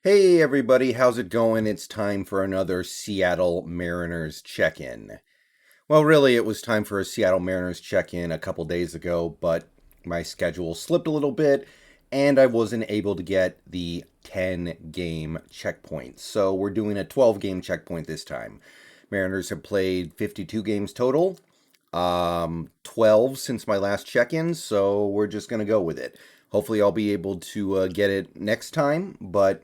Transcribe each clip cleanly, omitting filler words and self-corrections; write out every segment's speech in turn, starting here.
Hey everybody, how's it going? It's time for another Seattle Mariners check-in. Well, really, it was time for a Seattle Mariners check-in a couple days ago, but my schedule slipped a little bit and I wasn't able to get the 10-game checkpoint. So we're doing a 12-game checkpoint this time. Mariners have played 52 games total, 12 since my last check-in, so we're just going to go with it. Hopefully I'll be able to get it next time, but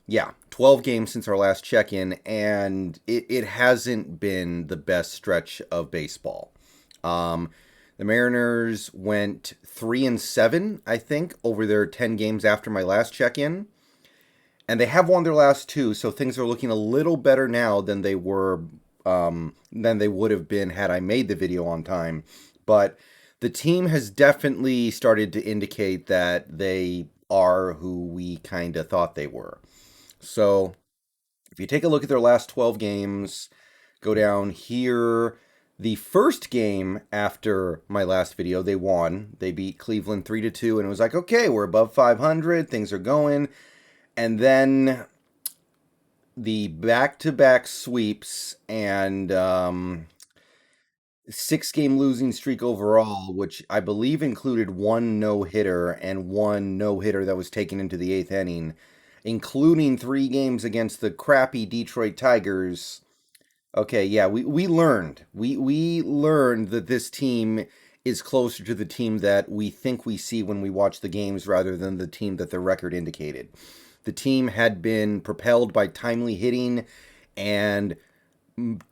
yeah, 12 games since our last check-in, and it hasn't been the best stretch of baseball. Um, the Mariners went 3-7, I think, over their 10 games after my last check-in, and they have won their last two, so things are looking a little better now than they would have been had I made the video on time. But the team has definitely started to indicate that they are who we kind of thought they were. So if you take a look at their last 12 games, go down here. The first game after my last video, they won. They beat Cleveland 3-2, and it was like, okay, we're above 500, things are going. And then the back-to-back sweeps and 6-game losing streak overall, which I believe included one no-hitter and one no-hitter that was taken into the eighth inning, including 3 games against the crappy Detroit Tigers. Okay, yeah, we learned. We learned that this team is closer to the team that we think we see when we watch the games rather than the team that the record indicated. The team had been propelled by timely hitting and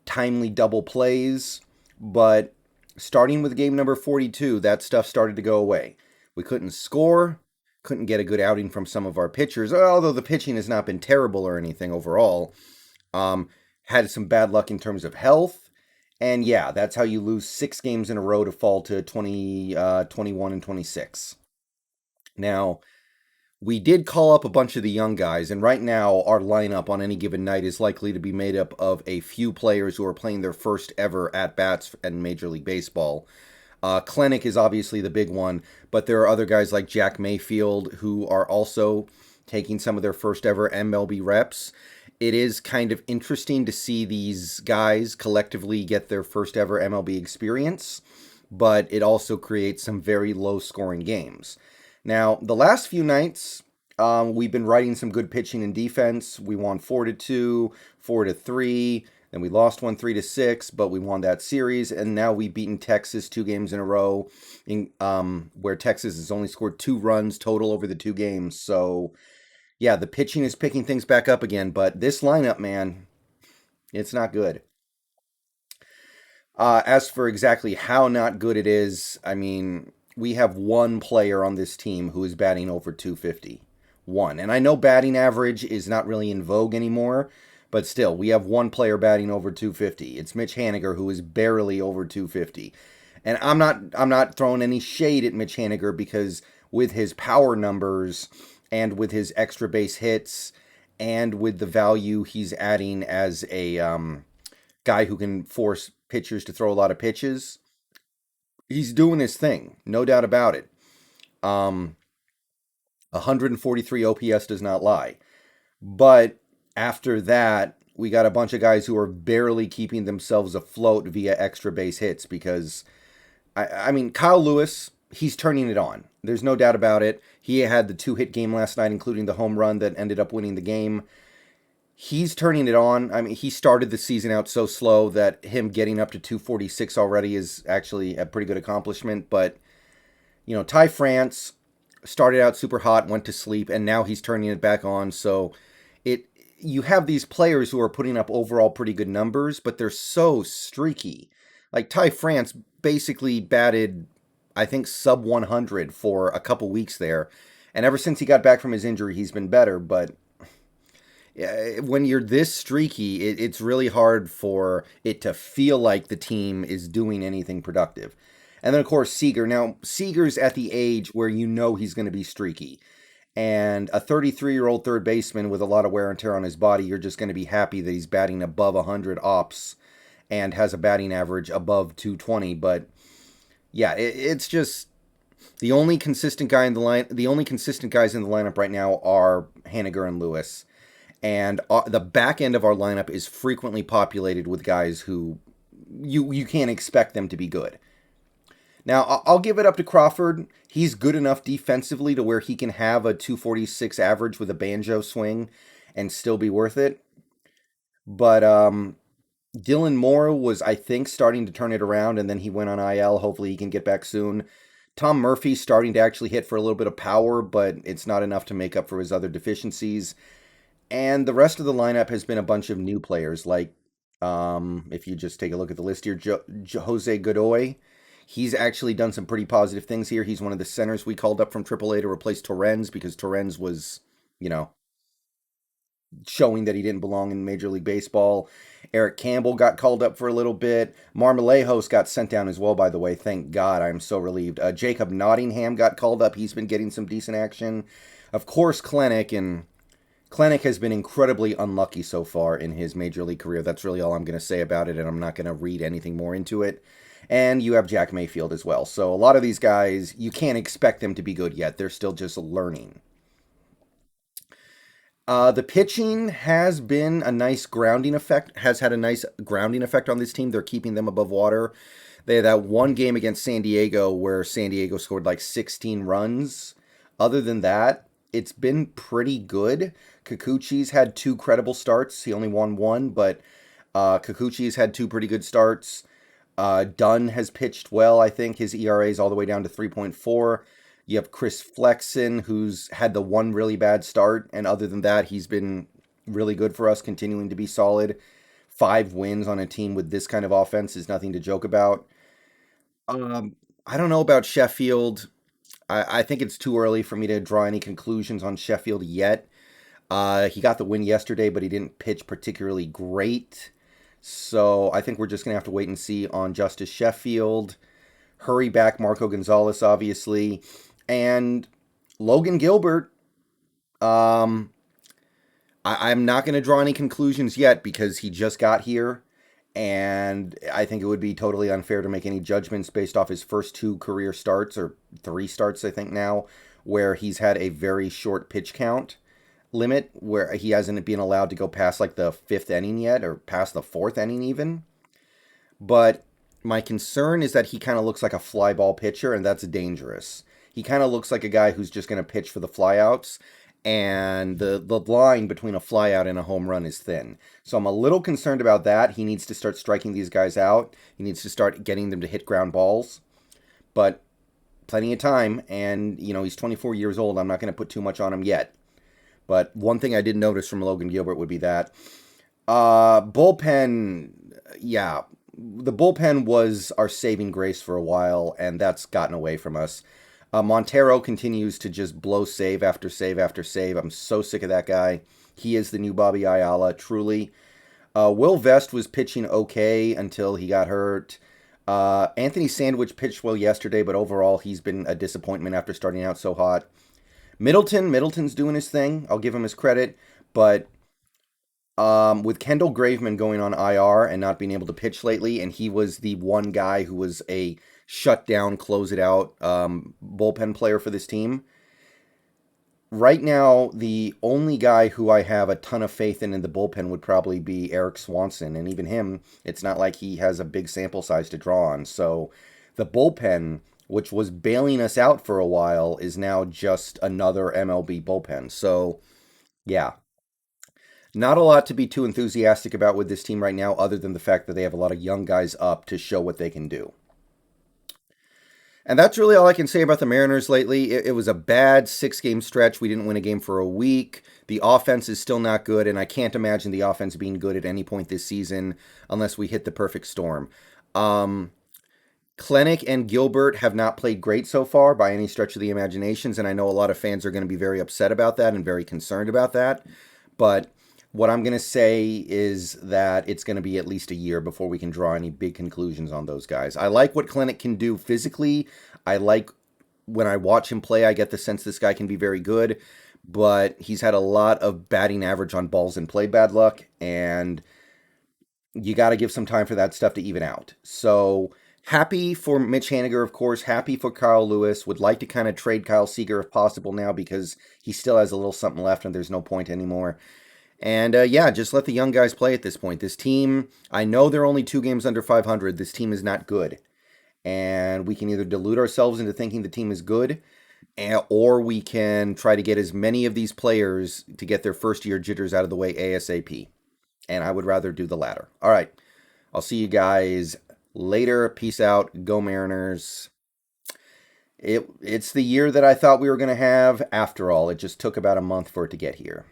timely double plays, but starting with game number 42, that stuff started to go away. We couldn't score, couldn't get a good outing from some of our pitchers, although the pitching has not been terrible or anything overall. Had some bad luck in terms of health. And yeah, that's how you lose 6 games in a row to fall to 21 and 26. Now, we did call up a bunch of the young guys, and right now our lineup on any given night is likely to be made up of a few players who are playing their first ever at bats in Major League Baseball. Clinic is obviously the big one, but there are other guys like Jack Mayfield who are also taking some of their first ever MLB reps. It is kind of interesting to see these guys collectively get their first ever MLB experience, but it also creates some very low scoring games. Now, the last few nights, we've been riding some good pitching and defense. We won 4-2, 4-3. Then we lost one 3-6, but we won that series. And now we've beaten Texas 2 games in a row, where Texas has only scored 2 runs total over the 2 games. So, yeah, the pitching is picking things back up again. But this lineup, man, it's not good. As for exactly how not good it is, I mean, we have one player on this team who is batting over 250. One. And I know batting average is not really in vogue anymore, but still, we have one player batting over 250. It's Mitch Haniger, who is barely over 250. And I'm not throwing any shade at Mitch Haniger because with his power numbers and with his extra base hits and with the value he's adding as a guy who can force pitchers to throw a lot of pitches, he's doing his thing, no doubt about it. 143 OPS does not lie. But after that, we got a bunch of guys who are barely keeping themselves afloat via extra base hits because, I mean, Kyle Lewis, he's turning it on. There's no doubt about it. He had the 2-hit game last night, including the home run that ended up winning the game. He's turning it on. I mean, he started the season out so slow that him getting up to 246 already is actually a pretty good accomplishment. But, Ty France started out super hot, went to sleep, and now he's turning it back on. So you have these players who are putting up overall pretty good numbers, but they're so streaky. Like Ty France basically batted, I think, sub 100 for a couple weeks there. And ever since he got back from his injury, he's been better. But when you're this streaky, it's really hard for it to feel like the team is doing anything productive. And then, of course, Seager. Now, Seager's at the age where you know he's going to be streaky. And a 33-year-old third baseman with a lot of wear and tear on his body, you're just going to be happy that he's batting above 100 ops and has a batting average above 220. But yeah, it's just the only consistent guys in the lineup right now are Haniger and Lewis. And the back end of our lineup is frequently populated with guys who you can't expect them to be good. Now, I'll give it up to Crawford. He's good enough defensively to where he can have a 246 average with a banjo swing and still be worth it. But Dylan Moore was, I think, starting to turn it around, and then he went on IL. Hopefully, he can get back soon. Tom Murphy's starting to actually hit for a little bit of power, but it's not enough to make up for his other deficiencies. And the rest of the lineup has been a bunch of new players, like if you just take a look at the list here, Jose Godoy. He's actually done some pretty positive things here. He's one of the centers we called up from AAA to replace Torrens because Torrens was, you know, showing that he didn't belong in Major League Baseball. Eric Campbell got called up for a little bit. Marmolejos got sent down as well, by the way. Thank God. I'm so relieved. Jacob Nottingham got called up. He's been getting some decent action. Of course, Klenic has been incredibly unlucky so far in his Major League career. That's really all I'm going to say about it, and I'm not going to read anything more into it. And you have Jack Mayfield as well. So a lot of these guys, you can't expect them to be good yet. They're still just learning. The pitching has been a nice grounding effect, has had a nice grounding effect on this team. They're keeping them above water. They had that one game against San Diego where San Diego scored like 16 runs. Other than that, it's been pretty good. Kikuchi's had two credible starts. He only won one, but Kikuchi's had two pretty good starts. Dunn has pitched well, I think. His ERA is all the way down to 3.4. You have Chris Flexen, who's had the one really bad start, and other than that, he's been really good for us, continuing to be solid. 5 wins on a team with this kind of offense is nothing to joke about. I don't know about Sheffield. I think it's too early for me to draw any conclusions on Sheffield yet. He got the win yesterday, but he didn't pitch particularly great. So I think we're just going to have to wait and see on Justice Sheffield. Hurry back Marco Gonzalez, obviously. And Logan Gilbert, I'm not going to draw any conclusions yet because he just got here. And I think it would be totally unfair to make any judgments based off his first two career starts, or three starts, I think now, where he's had a very short pitch count limit, where he hasn't been allowed to go past like the fifth inning yet, or past the fourth inning even. But my concern is that he kind of looks like a fly ball pitcher, and that's dangerous. He kind of looks like a guy who's just going to pitch for the flyouts, and the line between a flyout and a home run is thin. So I'm a little concerned about that. He needs to start striking these guys out. He needs to start getting them to hit ground balls. But plenty of time, and he's 24 years old. I'm not going to put too much on him yet. But one thing I did notice from Logan Gilbert would be that bullpen, yeah, the bullpen was our saving grace for a while, and that's gotten away from us. Montero continues to just blow save after save after save. I'm so sick of that guy. He is the new Bobby Ayala, truly. Will Vest was pitching okay until he got hurt. Anthony Sandwich pitched well yesterday, but overall he's been a disappointment after starting out so hot. Middleton's doing his thing. I'll give him his credit. But with Kendall Graveman going on IR and not being able to pitch lately, and he was the one guy who was a shut down, close it out bullpen player for this team. Right now, the only guy who I have a ton of faith in the bullpen would probably be Eric Swanson. And even him, it's not like he has a big sample size to draw on. So the bullpen, which was bailing us out for a while, is now just another MLB bullpen. So, yeah, not a lot to be too enthusiastic about with this team right now, other than the fact that they have a lot of young guys up to show what they can do. And that's really all I can say about the Mariners lately. It was a bad 6-game stretch. We didn't win a game for a week. The offense is still not good, and I can't imagine the offense being good at any point this season unless we hit the perfect storm. Klenic and Gilbert have not played great so far by any stretch of the imaginations, and I know a lot of fans are going to be very upset about that and very concerned about that. But what I'm going to say is that it's going to be at least a year before we can draw any big conclusions on those guys. I like what Klenic can do physically. I like when I watch him play, I get the sense this guy can be very good, but he's had a lot of batting average on balls in play bad luck, and you got to give some time for that stuff to even out. So happy for Mitch Haniger, of course. Happy for Kyle Lewis. Would like to kind of trade Kyle Seager if possible now because he still has a little something left and there's no point anymore. And yeah, just let the young guys play at this point. This team, I know they're only 2 games under 500. This team is not good. And we can either delude ourselves into thinking the team is good, or we can try to get as many of these players to get their first year jitters out of the way ASAP. And I would rather do the latter. All right. I'll see you guys later. Peace out. Go Mariners. It's the year that I thought we were going to have. After all, it just took about a month for it to get here.